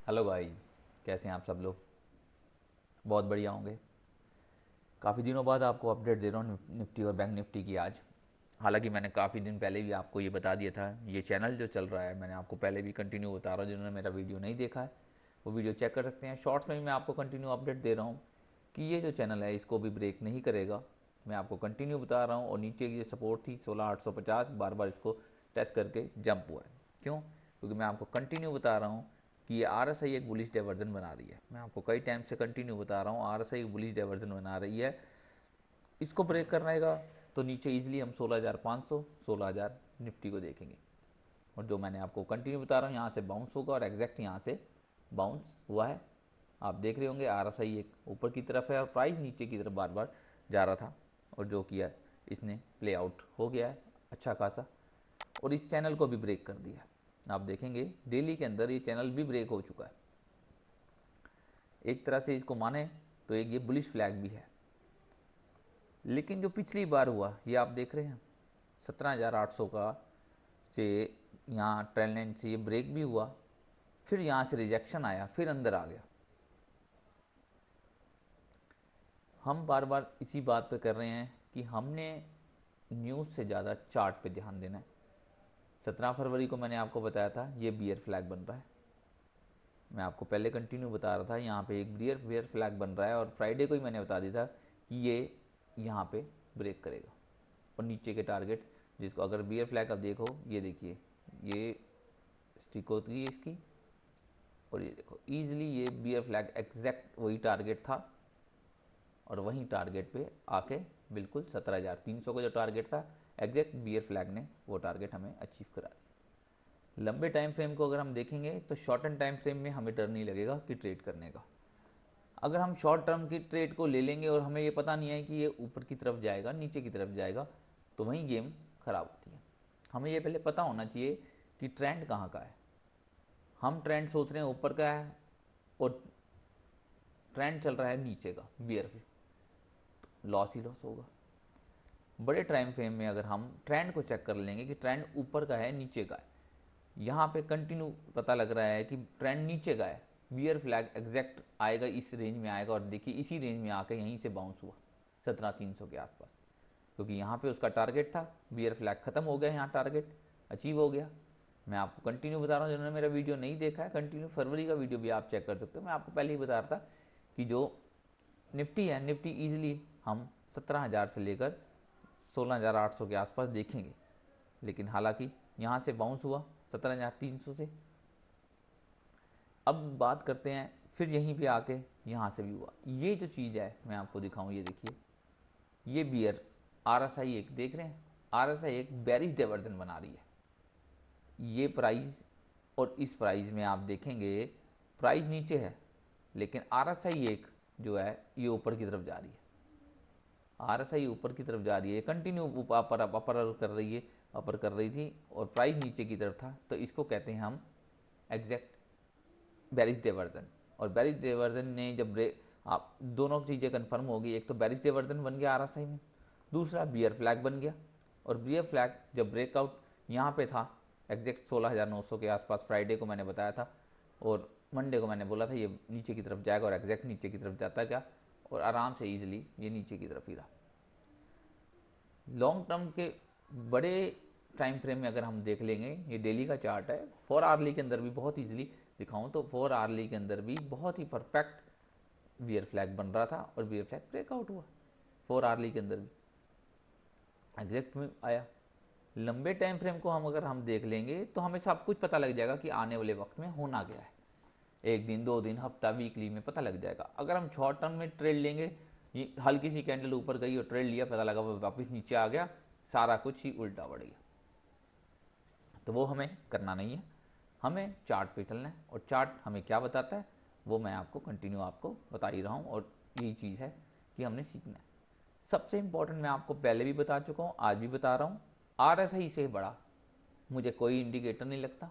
Hello guys, कैसे हैं आप सब लोग। बहुत बढ़िया होंगे। काफ़ी दिनों बाद आपको अपडेट दे रहा हूँ निफ्टी और बैंक निफ्टी की आज। हालांकि मैंने काफ़ी दिन पहले भी आपको ये बता दिया था। ये चैनल जो चल रहा है मैंने आपको पहले भी कंटिन्यू बता रहा हूँ। जिन्होंने मेरा वीडियो नहीं देखा है वो वीडियो चेक कर सकते हैं। शॉर्ट्स में भी मैं आपको कंटिन्यू अपडेट दे रहा हूँ कि ये जो चैनल है इसको भी ब्रेक नहीं करेगा। मैं आपको कंटिन्यू बता रहा हूँ। और नीचे की जो सपोर्ट थी 16,850 बार बार इसको टेस्ट करके जंप हुआ है। क्यों? क्योंकि मैं आपको कंटिन्यू बता रहा हूँ कि ये आरएसआई एक बुलिश डाइवर्जन बना रही है। मैं आपको कई टाइम से कंटिन्यू बता रहा हूँ आरएसआई एक बुलिश डाइवर्जन बना रही है। इसको ब्रेक करना तो नीचे इजीली हम 16,500 16,000 निफ्टी को देखेंगे। और जो मैंने आपको कंटिन्यू बता रहा हूँ यहाँ से बाउंस होगा और एग्जैक्ट यहाँ से बाउंस हुआ है। आप देख रहे होंगे आरएसआई एक ऊपर की तरफ है और प्राइस नीचे की तरफ बार बार जा रहा था। और जो किया इसने प्ले आउट हो गया है अच्छा खासा। और इस चैनल को भी ब्रेक कर दिया। आप देखेंगे डेली के अंदर ये चैनल भी ब्रेक हो चुका है। एक तरह से इसको माने तो एक ये बुलिश फ्लैग भी है। लेकिन जो पिछली बार हुआ ये आप देख रहे हैं 17,800 का से यहाँ ट्रेंड लाइन से ये ब्रेक भी हुआ। फिर यहाँ से रिजेक्शन आया फिर अंदर आ गया। हम बार बार इसी बात पे कर रहे हैं कि हमने न्यूज़ से ज़्यादा चार्ट पे ध्यान देना है। 17 फरवरी को मैंने आपको बताया था ये बियर फ्लैग बन रहा है। मैं आपको पहले कंटिन्यू बता रहा था यहाँ पे एक बियर फ्लैग बन रहा है। और फ्राइडे को ही मैंने बता दिया था कि ये यहाँ पे ब्रेक करेगा। और नीचे के टारगेट जिसको अगर बियर फ्लैग अब देखो ये देखिए ये स्टिक होती है इसकी। और ये देखो ईजिली ये बियर फ्लैग एग्जैक्ट वही टारगेट था। और वहीं टारगेट पे आके बिल्कुल 17,300 का जो टारगेट था एग्जैक्ट बियर फ्लैग ने वो टारगेट हमें अचीव करा दिया। लंबे टाइम फ्रेम को अगर हम देखेंगे तो शॉर्टन टाइम फ्रेम में हमें डर नहीं लगेगा कि ट्रेड करने का। अगर हम शॉर्ट टर्म की ट्रेड को ले लेंगे और हमें ये पता नहीं है कि ये ऊपर की तरफ जाएगा नीचे की तरफ जाएगा तो वहीं गेम खराब होती है। हमें ये पहले पता होना चाहिए कि ट्रेंड कहाँ का है। हम ट्रेंड सोच रहे हैं ऊपर का है और ट्रेंड चल रहा है नीचे का बियर पे, लॉस ही लॉस होगा। बड़े टाइम फ्रेम में अगर हम ट्रेंड को चेक कर लेंगे कि ट्रेंड ऊपर का है नीचे का है, यहाँ पे कंटिन्यू पता लग रहा है कि ट्रेंड नीचे का है, बियर फ्लैग एग्जैक्ट आएगा इस रेंज में आएगा। और देखिए इसी रेंज में आकर यहीं से बाउंस हुआ 17,300 के आसपास। क्योंकि यहाँ पे उसका टारगेट था, बियर फ्लैग खत्म हो गया, यहाँ टारगेट अचीव हो गया। मैं आपको कंटिन्यू बता रहा हूँ। जिन्होंने मेरा वीडियो नहीं देखा है कंटिन्यू फरवरी का वीडियो भी आप चेक कर सकते हो। मैं आपको पहले ही बता रहा था कि जो निफ्टी है निफ्टी ईजिली हम 17,000 से लेकर 16,800 के आसपास देखेंगे। लेकिन हालांकि यहाँ से बाउंस हुआ 17,300 से। अब बात करते हैं फिर यहीं पे आके यहाँ से भी हुआ। ये जो चीज़ है मैं आपको दिखाऊं, ये देखिए ये बियर आरएसआई एक देख रहे हैं। आरएसआई एक बेरिश डाइवर्जन बना रही है। ये प्राइस और इस प्राइस में आप देखेंगे प्राइस नीचे है लेकिन आरएसआई एक जो है ये ऊपर की तरफ जा रही है। आरएसआई ऊपर की तरफ जा रही है, कंटिन्यू अपर अपर कर रही है, अपर कर रही थी और प्राइस नीचे की तरफ था। तो इसको कहते हैं हम एग्जैक्ट बेरिश डाइवर्जन। और बेरिश डाइवर्जन ने जब आप दोनों चीज़ें कंफर्म होगी, एक तो बेरिश डाइवर्जन बन गया आरएसआई में, दूसरा बियर फ्लैग बन गया। और बियर फ्लैग जब ब्रेकआउट यहाँ पे था एग्जैक्ट 16,900 के आसपास, फ्राइडे को मैंने बताया था और मंडे को मैंने बोला था ये नीचे की तरफ जाएगा और एग्जैक्ट नीचे की तरफ जाता गया और आराम से ईजिली ये नीचे की तरफ ही रहा। लॉन्ग टर्म के बड़े टाइम फ्रेम में अगर हम देख लेंगे, ये डेली का चार्ट है, 4 आवर्ली के अंदर भी बहुत ईजिली दिखाऊं तो 4 आवर्ली के अंदर भी बहुत ही परफेक्ट बियर फ्लैग बन रहा था और बियर फ्लैग ब्रेकआउट हुआ 4 आवर्ली के अंदर भी एग्जैक्ट में आया। लंबे टाइम फ्रेम को हम देख लेंगे तो हमें सब कुछ पता लग जाएगा कि आने वाले वक्त में होना क्या है। एक दिन, 2 दिन, हफ्ता, वीकली में पता लग जाएगा। अगर हम शॉर्ट टर्म में ट्रेड लेंगे, ये हल्की सी कैंडल ऊपर गई और ट्रेड लिया, पता लगा वो वापस नीचे आ गया, सारा कुछ ही उल्टा बढ़ गया। तो वो हमें करना नहीं है। हमें चार्ट पे चलना है और चार्ट हमें क्या बताता है वो मैं आपको कंटिन्यू आपको बता ही रहा हूँ। और यही चीज़ है कि हमने सीखना है। सबसे इम्पोर्टेंट मैं आपको पहले भी बता चुका हूँ, आज भी बता रहा हूँ, आरएसआई से बड़ा मुझे कोई इंडिकेटर नहीं लगता।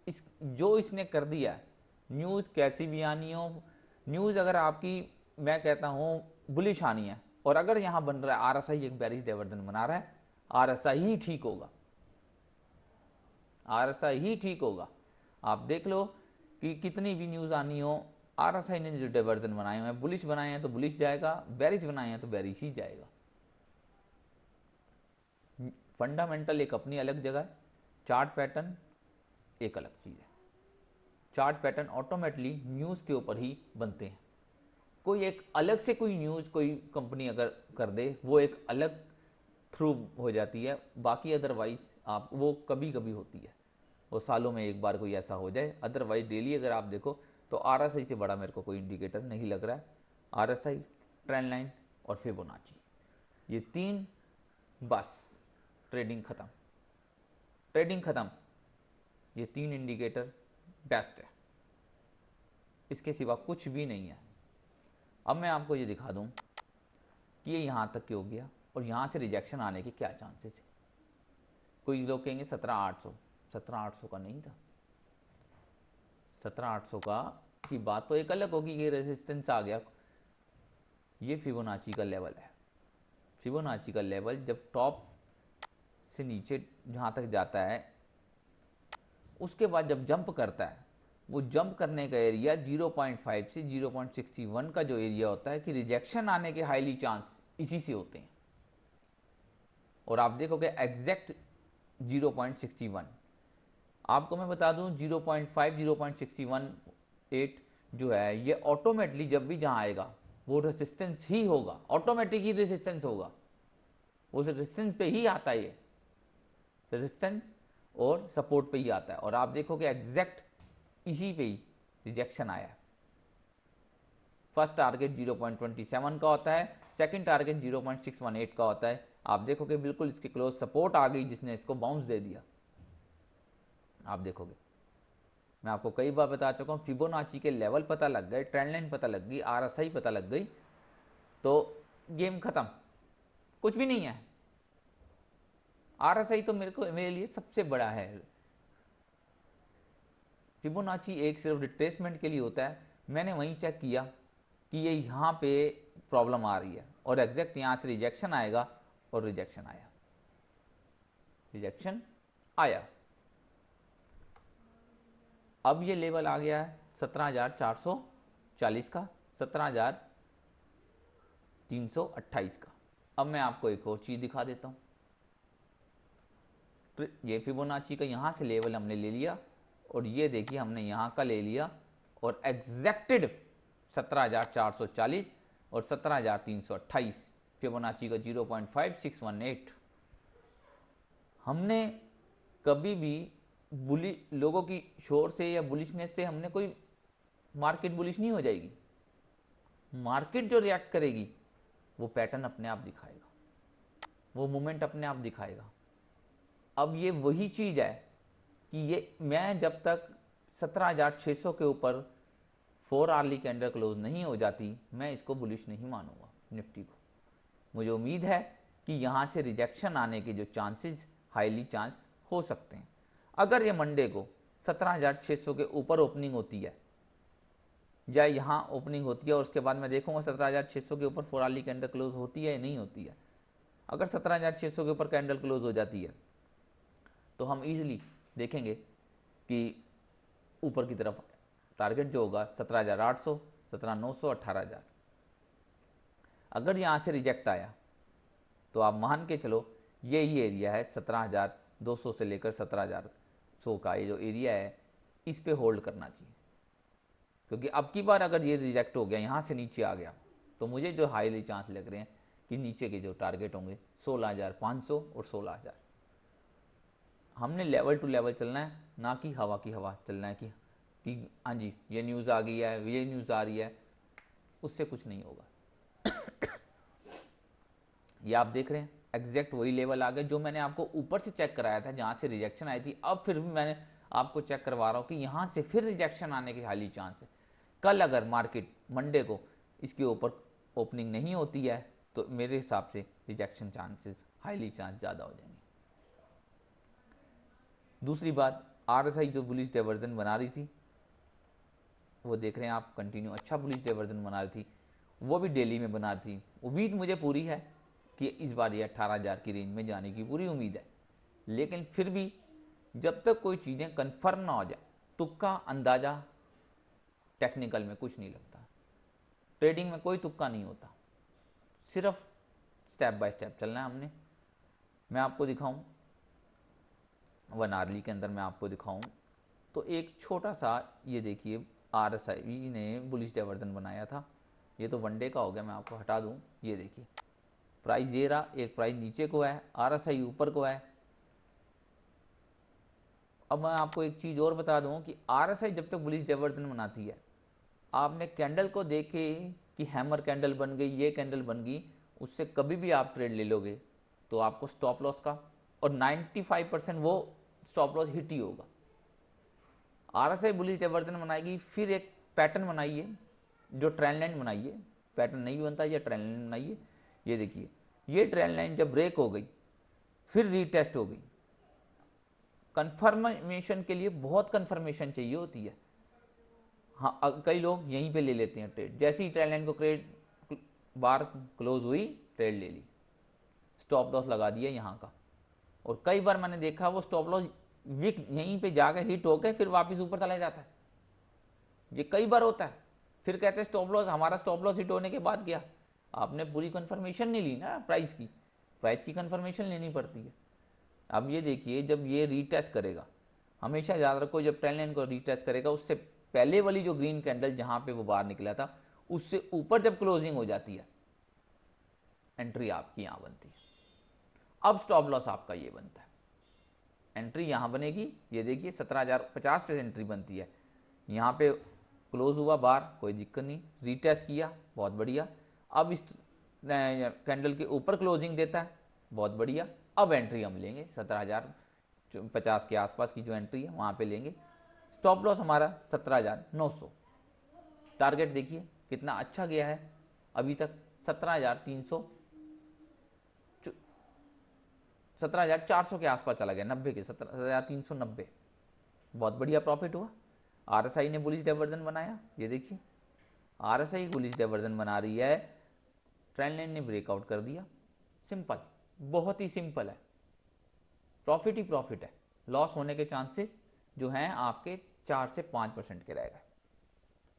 इस जो इसने कर दिया है, न्यूज़ कैसी भी आनी हो, न्यूज़ अगर आपकी मैं कहता हूँ बुलिश आनी है और अगर यहाँ बन रहा है आरएसआई एक बेरिश डाइवर्जन बना रहा है, आरएसआई ही ठीक होगा, आरएसआई ही ठीक होगा। आप देख लो कि कितनी भी न्यूज़ आनी हो, आरएसआई ने जो डाइवर्जन बनाए हुए हैं, बुलिश बनाए हैं तो बुलिश जाएगा, बेरिश बनाए हैं तो बेरिश ही जाएगा। फंडामेंटल एक अपनी अलग जगह है, चार्ट पैटर्न एक अलग चीज़ है। चार्ट पैटर्न ऑटोमेटिकली न्यूज़ के ऊपर ही बनते हैं। कोई एक अलग से कोई न्यूज़ कोई कंपनी अगर कर दे वो एक अलग थ्रू हो जाती है, बाकी अदरवाइज आप वो कभी कभी होती है, वो सालों में एक बार कोई ऐसा हो जाए। अदरवाइज डेली अगर आप देखो तो आरएसआई से बड़ा मेरे को कोई इंडिकेटर नहीं लग रहा है। आरएसआई, ट्रेंड लाइन और फिबोनाची, ये तीन, बस ट्रेडिंग ख़त्म, ट्रेडिंग ख़त्म। ये तीन इंडिकेटर बेस्ट है, इसके सिवा कुछ भी नहीं है। अब मैं आपको ये दिखा दूं कि ये यहाँ तक क्यों गया और यहाँ से रिजेक्शन आने के क्या चांसेस है। कोई लोग कहेंगे 17,800, 17,800 का नहीं था। 17,800 का की बात तो एक अलग होगी, ये रेजिस्टेंस आ गया। ये फिबोनाची का लेवल है। फिबोनाची का लेवल जब टॉप से नीचे जहाँ तक जाता है, उसके बाद जब जंप करता है, वो जंप करने का एरिया 0.5 से 0.61 का जो एरिया होता है कि रिजेक्शन आने के हाईली चांस इसी से होते हैं। और आप देखोगे एग्जैक्ट 0.61, आपको मैं बता दूं 0.5 0.618 जो है ये ऑटोमेटिकली जब भी जहां आएगा वो रेसिस्टेंस ही होगा, ऑटोमेटिक ही रेसिस्टेंस होगा, वो रेसिस्टेंस पे ही आता है, ये रेसिस्टेंस और सपोर्ट पे ही आता है। और आप देखोगे एग्जैक्ट इसी पे ही रिजेक्शन आया है। फर्स्ट टारगेट 0.27 का होता है, सेकंड टारगेट 0.618 का होता है। आप देखोगे बिल्कुल इसके क्लोज सपोर्ट आ गई जिसने इसको बाउंस दे दिया। आप देखोगे मैं आपको कई बार बता चुका हूँ, फिबोनाची के लेवल पता लग गए, ट्रेंड लाइन पता लग गई, आरएसआई पता लग गई तो गेम खत्म, कुछ भी नहीं है। आरएसआई तो मेरे लिए सबसे बड़ा है। फिबोनाची एक सिर्फ रिट्रेसमेंट के लिए होता है। मैंने वहीं चेक किया कि ये यहाँ पे प्रॉब्लम आ रही है और एग्जैक्ट यहाँ से रिजेक्शन आएगा और रिजेक्शन आया, रिजेक्शन आया। अब ये लेवल आ गया है 17,440 का, 17,328 का। अब मैं आपको एक और चीज़ दिखा देता हूँ। तो ये फिबोनाची का यहाँ से लेवल हमने ले लिया और ये देखिए हमने यहाँ का ले लिया और एग्जैक्टेड 17,440 और 17,328 फिबोनाची का 0.5618। हमने कभी भी लोगों की शोर से या बुलिशनेस से हमने कोई मार्केट बुलिश नहीं हो जाएगी। मार्केट जो रिएक्ट करेगी वो पैटर्न अपने आप दिखाएगा, वो मूवमेंट अपने आप दिखाएगा। अब ये वही चीज़ है कि ये मैं जब तक 17,600 के ऊपर 4 आवर्ली कैंडल क्लोज नहीं हो जाती मैं इसको बुलिश नहीं मानूंगा निफ्टी को। मुझे उम्मीद है कि यहाँ से रिजेक्शन आने के जो चांसेस हाईली चांस हो सकते हैं। अगर ये मंडे को 17,600 के ऊपर ओपनिंग होती है या यहाँ ओपनिंग होती है और उसके बाद मैं देखूंगा 17,600 के ऊपर 4 आवर्ली कैंडल क्लोज होती है या नहीं होती है। अगर 17,600 के ऊपर कैंडल क्लोज हो जाती है तो हम इजीली देखेंगे कि ऊपर की तरफ टारगेट जो होगा 17,800, 17,900, 18,000। अगर यहाँ से रिजेक्ट आया तो आप मान के चलो यही एरिया है 17,200 से लेकर 17,100 का, ये जो एरिया है इस पे होल्ड करना चाहिए। क्योंकि अब की बार अगर ये रिजेक्ट हो गया, यहाँ से नीचे आ गया, तो मुझे जो हाईली चांस लग रहे हैं कि नीचे के जो टारगेट होंगे 16,500 और 16,000। हमने लेवल टू लेवल चलना है, ना कि हवा की हवा चलना है कि हाँ जी ये न्यूज़ आ गई है, ये न्यूज़ आ रही है, उससे कुछ नहीं होगा। ये आप देख रहे हैं एग्जैक्ट वही लेवल आ गए जो मैंने आपको ऊपर से चेक कराया था जहाँ से रिजेक्शन आई थी। अब फिर भी मैंने आपको चेक करवा रहा हूँ कि यहाँ से फिर रिजेक्शन आने की हाईली चांस है। कल अगर मार्केट मंडे को इसके ऊपर ओपनिंग नहीं होती है तो मेरे हिसाब से रिजेक्शन चांसेस हाईली चांस ज़्यादा हो जाएंगे। दूसरी बात, आरएसआई जो बुलिश डाइवर्जन बना रही थी वो देख रहे हैं आप, कंटिन्यू अच्छा बुलिश डाइवर्जन बना रही थी, वो भी डेली में बना रही थी। उम्मीद मुझे पूरी है कि इस बार ये 18,000 की रेंज में जाने की पूरी उम्मीद है। लेकिन फिर भी जब तक कोई चीज़ें कन्फर्म ना हो जाए, तुक्का अंदाज़ा टेक्निकल में कुछ नहीं लगता, ट्रेडिंग में कोई तुक्का नहीं होता, सिर्फ स्टेप बाय स्टेप चलना है हमने। मैं आपको दिखाऊं 1 आवर्ली के अंदर, मैं आपको दिखाऊं तो एक छोटा सा ये देखिए RSI ने बुलिश डाइवर्जन बनाया था, ये तो 1 डे का हो गया, मैं आपको हटा दूं, ये देखिए प्राइस ये रहा, एक प्राइस नीचे को है, RSI ऊपर को है। अब मैं आपको एक चीज़ और बता दूं कि RSI जब तक बुलिश डाइवर्जन बनाती है, आपने कैंडल को देखे कि हैमर कैंडल बन गई, ये कैंडल बन गई, उससे कभी भी आप ट्रेड ले लोगे तो आपको स्टॉप लॉस का और 95% वो स्टॉप लॉस हिट ही होगा। RSI बुलिश डाइवर्जन बनाएगी, फिर एक पैटर्न बनाइए जो ट्रेंड लाइन बनाइए, पैटर्न नहीं भी बनता, ये ट्रेंड लाइन बनाइए। ये देखिए ये ट्रेंड लाइन जब ब्रेक हो गई फिर रीटेस्ट हो गई। कंफर्मेशन के लिए बहुत कंफर्मेशन चाहिए होती है। हाँ, कई लोग यहीं पे ले लेते हैं ट्रेड, जैसे ही ट्रेंड लाइन को क्रेड बार क्लोज हुई ट्रेड ले ली, स्टॉप लॉस लगा दिया यहाँ का। और कई बार मैंने देखा वो स्टॉप लॉस विक यहीं पे जाकर हिट होकर फिर वापस ऊपर चला जाता है, ये कई बार होता है। फिर कहते हैं स्टॉप लॉस, हमारा स्टॉप लॉस हिट होने के बाद क्या, आपने पूरी कंफर्मेशन नहीं ली ना प्राइस की कंफर्मेशन लेनी पड़ती है। अब ये देखिए जब ये रीटेस्ट करेगा, हमेशा याद रखो जब ट्रेंड लाइन को रीटेस्ट करेगा उससे पहले वाली जो ग्रीन कैंडल जहां पे वो बाहर निकला था उससे ऊपर जब क्लोजिंग हो जाती है, एंट्री आपकी यहां बनती है। अब स्टॉप लॉस आपका ये बनता है, एंट्री यहां बनेगी, ये देखिए 17,050 पे एंट्री बनती है। यहाँ पे क्लोज हुआ बार, कोई दिक्कत नहीं, रीटेस्ट किया, बहुत बढ़िया। अब इस कैंडल के ऊपर क्लोजिंग देता है, बहुत बढ़िया। अब एंट्री हम लेंगे 17,050 के आसपास की जो एंट्री है वहाँ पे लेंगे। स्टॉप लॉस हमारा 17,900। टारगेट देखिए कितना अच्छा गया है अभी तक, 17,300 17,400 के आसपास चला गया, 90 के 17,390, बहुत बढ़िया प्रॉफिट हुआ। RSI ने बुलिश डाइवर्जन बनाया, ये देखिए RSI बुलिश डाइवर्जन बना रही है, ट्रेंड लाइन ने ब्रेकआउट कर दिया, सिंपल, बहुत ही सिंपल है, प्रॉफिट ही प्रॉफिट है। लॉस होने के चांसेस जो हैं आपके 4 से 5% के रहेगा,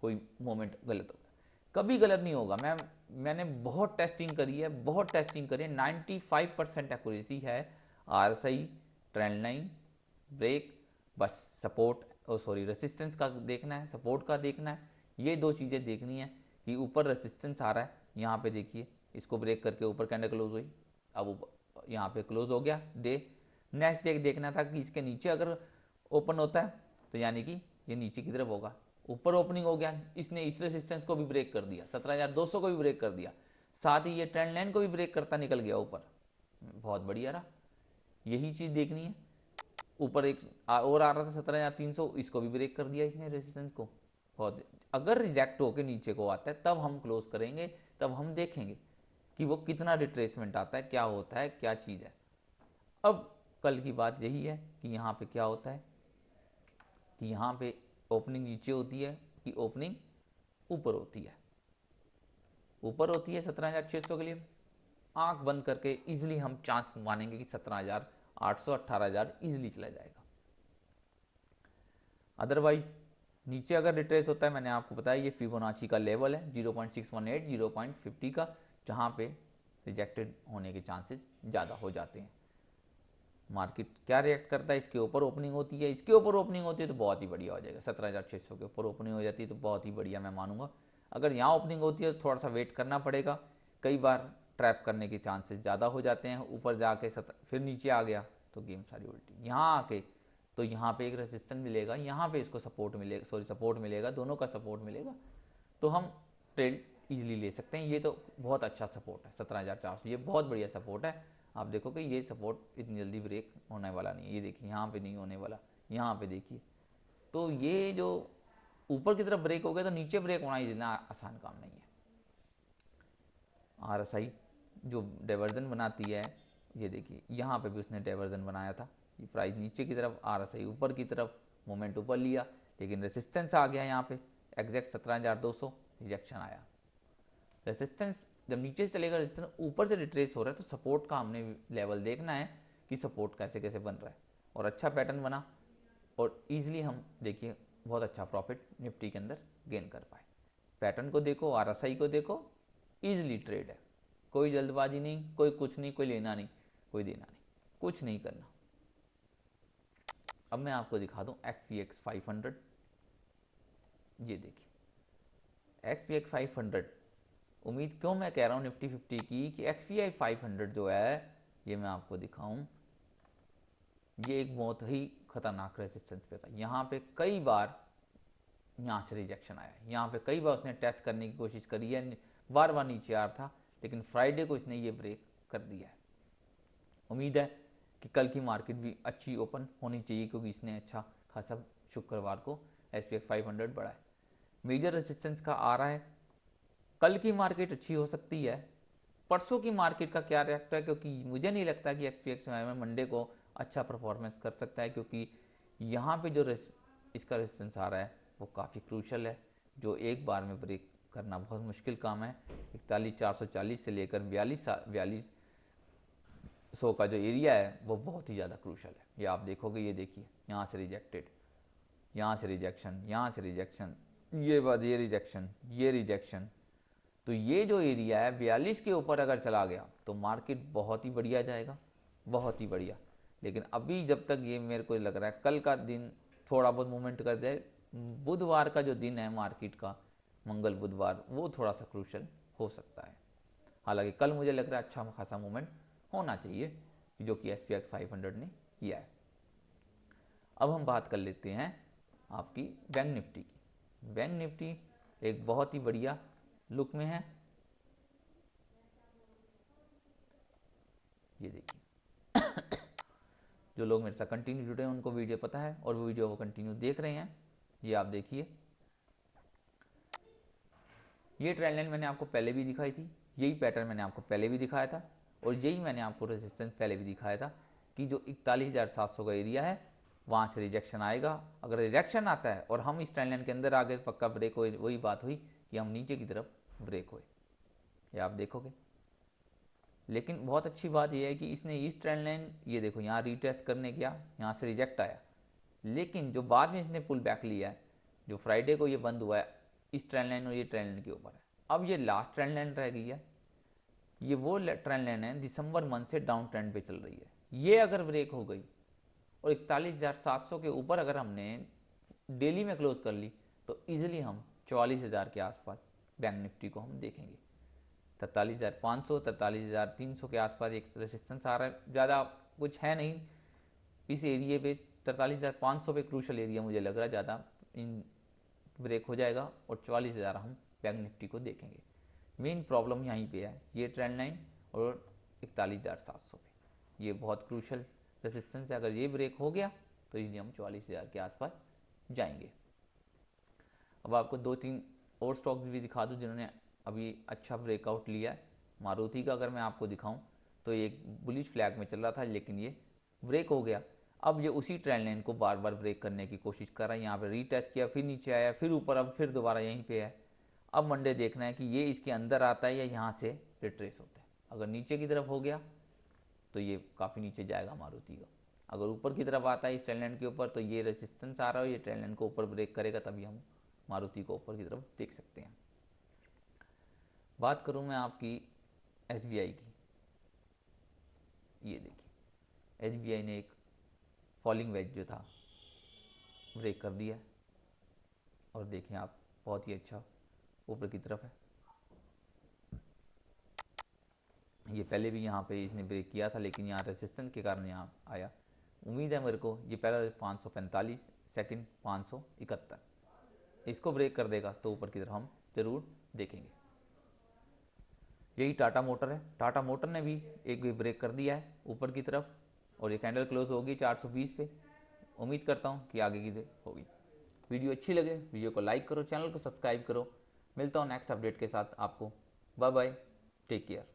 कोई मोमेंट गलत होगा, कभी गलत नहीं होगा। मैंने बहुत टेस्टिंग करी है, 95% एक्यूरेसी है। RSI, ट्रेंड लाइन, ब्रेक, बस सपोर्ट रेसिस्टेंस का देखना है, सपोर्ट का देखना है, ये 2 चीज़ें देखनी है कि ऊपर रेसिस्टेंस आ रहा है, यहाँ पे देखिए इसको ब्रेक करके ऊपर कैंडल क्लोज हुई, अब यहाँ पे क्लोज हो गया डे। नेक्स्ट डे देखना था कि इसके नीचे अगर ओपन होता है तो यानी कि ये नीचे की तरफ होगा, ऊपर ओपनिंग हो गया, इसने इस रेसिस्टेंस को भी ब्रेक कर दिया, 17,200 को भी ब्रेक कर दिया, साथ ही ये ट्रेंड लाइन को भी ब्रेक करता निकल गया ऊपर, बहुत बढ़िया रहा। यही चीज़ देखनी है। ऊपर एक और आ रहा था 17,300, इसको भी ब्रेक कर दिया इसने रेसिस्टेंस को, बहुत। अगर रिजेक्ट होकर नीचे को आता है तब हम क्लोज करेंगे, तब हम देखेंगे कि वो कितना रिट्रेसमेंट आता है, क्या होता है, क्या चीज़ है। अब कल की बात यही है कि यहाँ पे क्या होता है कि यहाँ पे ओपनिंग नीचे होती है कि ओपनिंग ऊपर होती है, ऊपर होती है 17,600 के लिए, आंख बंद करके इजीली हम चांस मानेंगे कि 17,800 18,000 इजीली चला जाएगा। अदरवाइज नीचे अगर रिट्रेस होता है, मैंने आपको बताया ये फिबोनाची का लेवल है 0.618 0.50 का, जहाँ पे रिजेक्टेड होने के चांसेस ज़्यादा हो जाते हैं। मार्केट क्या रिएक्ट करता है, इसके ऊपर ओपनिंग होती है, इसके ऊपर ओपनिंग होती है तो बहुत ही बढ़िया हो जाएगा, 17,600 के ऊपर ओपनिंग हो जाती है तो बहुत ही बढ़िया मैं मानूंगा। अगर यहाँ ओपनिंग होती है तो थोड़ा सा वेट करना पड़ेगा, कई बार ट्रैप करने के चांसेस ज़्यादा हो जाते हैं। ऊपर जाके फिर नीचे आ गया तो गेम सारी उल्टी। यहाँ आके तो यहाँ पे एक रेजिस्टेंस मिलेगा, यहाँ पे इसको सपोर्ट मिलेगा, सपोर्ट मिलेगा, दोनों का सपोर्ट मिलेगा तो हम ट्रेड इजीली ले सकते हैं। ये तो बहुत अच्छा सपोर्ट है 17,400, ये बहुत बढ़िया सपोर्ट है। आप देखो कि ये सपोर्ट इतनी जल्दी ब्रेक होने वाला नहीं है, ये देखिए यहाँ पे नहीं होने वाला, यहाँ पे देखिए। तो ये जो ऊपर की तरफ ब्रेक हो गया तो नीचे ब्रेक होना इतना आसान काम नहीं है। RSI जो डाइवर्जन बनाती है, ये देखिए यहाँ पे भी उसने डाइवर्जन बनाया था, ये प्राइस नीचे की तरफ, RSI ऊपर की तरफ, मोमेंट ऊपर लिया, लेकिन रेसिस्टेंस आ गया यहाँ पे एग्जैक्ट 17,200, रिजेक्शन आया। रेसिस्टेंस जब नीचे से चलेगा, रेजिस्टेंस ऊपर से रिट्रेस हो रहा है तो सपोर्ट का हमने लेवल देखना है कि सपोर्ट कैसे कैसे बन रहा है, और अच्छा पैटर्न बना और ईजिली हम देखिए बहुत अच्छा प्रॉफिट निफ्टी के अंदर गेन कर पाए। पैटर्न को देखो, आरएसआई को देखो, ईजिली ट्रेड है, कोई जल्दबाजी नहीं, कोई कुछ नहीं, कोई लेना नहीं, कोई देना नहीं, कुछ नहीं करना। अब मैं आपको दिखा दूं XPX 500। ये देखिए XPX 500, उम्मीद क्यों मैं कह रहा हूँ निफ्टी 50 की कि XPX 500 जो है, ये मैं आपको दिखाऊं, ये एक बहुत ही खतरनाक रेजिस्टेंस पे था। यहाँ पे कई बार यहाँ से रिजेक्शन आया, यहाँ पे कई बार उसने टेस्ट करने की कोशिश करी है, बार बार नीचे आ रहा था, लेकिन फ्राइडे को इसने ये ब्रेक कर दिया है। उम्मीद है कि कल की मार्केट भी अच्छी ओपन होनी चाहिए, क्योंकि इसने अच्छा खासा शुक्रवार को SPX 500 बढ़ा है। मेजर रेजिस्टेंस का आ रहा है, कल की मार्केट अच्छी हो सकती है। परसों की मार्केट का क्या रिएक्ट है, क्योंकि मुझे नहीं लगता कि XPX में मंडे को अच्छा परफॉर्मेंस कर सकता है, क्योंकि यहाँ पे जो इसका रेजिस्टेंस आ रहा है वो काफ़ी क्रूशल है, जो एक बार में ब्रेक करना बहुत मुश्किल काम है। 41,440 से लेकर 42,100 का जो एरिया है वो बहुत ही ज़्यादा क्रूशल है। ये आप देखोगे, ये देखिए यहाँ से रिजेक्टेड, यहाँ से रिजेक्शन, यहाँ से रिजेक्शन, ये बाद ये रिजेक्शन, ये रिजेक्शन। तो ये जो एरिया है 42 के ऊपर अगर चला गया तो मार्केट बहुत ही बढ़िया जाएगा, बहुत ही बढ़िया। लेकिन अभी जब तक ये मेरे को लग रहा है कल का दिन थोड़ा बहुत मूवमेंट कर दे, बुधवार का जो दिन है मार्केट का, मंगल बुधवार, वो थोड़ा सा क्रूशल हो सकता है। हालांकि कल मुझे लग रहा है अच्छा खासा मूवमेंट होना चाहिए, जो कि SPX 500 ने किया है। अब हम बात कर लेते हैं आपकी बैंक निफ्टी की। बैंक निफ्टी एक बहुत ही बढ़िया लुक में है। ये देखिए जो लोग मेरे साथ कंटिन्यू जुड़े हैं उनको वीडियो पता है और वो वीडियो वो कंटिन्यू देख रहे हैं। ये आप देखिए, ये ट्रेंड लाइन मैंने आपको पहले भी दिखाई थी, यही पैटर्न मैंने आपको पहले भी दिखाया था, और यही मैंने आपको रेजिस्टेंस पहले भी दिखाया था कि जो 41,700 का एरिया है वहाँ से रिजेक्शन आएगा। अगर रिजेक्शन आता है और हम इस ट्रेंड लाइन के अंदर आ गए, पक्का ब्रेक हो, वही बात हुई कि हम नीचे की तरफ ब्रेक हुए, ये आप देखोगे। लेकिन बहुत अच्छी बात यह है कि इसने इस ट्रेंड लाइन, ये देखो यहाँ रीटेस्ट करने गया, यहाँ से रिजेक्ट आया, लेकिन जो बाद में इसने पुल बैक लिया है, जो फ्राइडे को ये बंद हुआ है, इस ट्रेंड लाइन और ये ट्रेंड लाइन के ऊपर है। अब ये लास्ट ट्रेंड लाइन रह गई है, ये वो ट्रेंड लाइन है दिसंबर मंथ से डाउन ट्रेंड पे चल रही है। ये अगर ब्रेक हो गई और 41,700 के ऊपर अगर हमने डेली में क्लोज कर ली, तो इजीली हम 44,000 के आसपास बैंक निफ्टी को हम देखेंगे। 43,500, 43,300 के आसपास एक रेसिस्टेंस आ रहा है, ज़्यादा कुछ है नहीं इस एरिए पे। 43,500 पे क्रूशल एरिया मुझे लग रहा है ज़्यादा इन ब्रेक हो जाएगा, और 44,000 हम बैंक निफ्टी को देखेंगे। मेन प्रॉब्लम यहीं पे है, ये ट्रेंड लाइन और 41,700 पे, ये बहुत क्रूशल रेसिस्टेंस है। अगर ये ब्रेक हो गया तो इजीली हम 44,000 के आसपास जाएंगे। अब आपको 2-3 और स्टॉक्स भी दिखा दूं जिन्होंने अभी अच्छा ब्रेकआउट लिया है। मारुति का अगर मैं आपको दिखाऊं तो एक बुलिश फ्लैग में चल रहा था, लेकिन ये ब्रेक हो गया। अब ये उसी ट्रेंड लाइन को बार बार ब्रेक करने की कोशिश कर रहा है, यहाँ पे रीटेस्ट किया, फिर नीचे आया, फिर ऊपर, अब फिर दोबारा यहीं पे है। अब मंडे देखना है कि ये इसके अंदर आता है या यहाँ से रिट्रेस होता है। अगर नीचे की तरफ हो गया तो ये काफ़ी नीचे जाएगा मारुति का। अगर ऊपर की तरफ आता है इस ट्रेंड लाइन के ऊपर, तो ये रेजिस्टेंस आ रहा है, ये ट्रेंड लाइन को ऊपर ब्रेक करेगा, तभी हम मारुति को ऊपर की तरफ देख सकते हैं। बात करूं मैं आपकी SBI की, ये देखिए SBI ने एक फॉलिंग वेज जो था ब्रेक कर दिया, और देखें आप बहुत ही अच्छा ऊपर की तरफ है। ये पहले भी यहाँ पे इसने ब्रेक किया था, लेकिन यहाँ रेजिस्टेंस के कारण यहाँ आया। उम्मीद है मेरे को ये पहला 545, सेकंड 571, इसको ब्रेक कर देगा तो ऊपर की तरफ हम ज़रूर देखेंगे। यही टाटा मोटर है, टाटा मोटर ने भी एक ब्रेक कर दिया है ऊपर की तरफ, और ये कैंडल क्लोज होगी 420 पे। उम्मीद करता हूँ कि आगे की होगी। वीडियो अच्छी लगे वीडियो को लाइक करो, चैनल को सब्सक्राइब करो। मिलता हूँ नेक्स्ट अपडेट के साथ आपको। Bye bye, take care.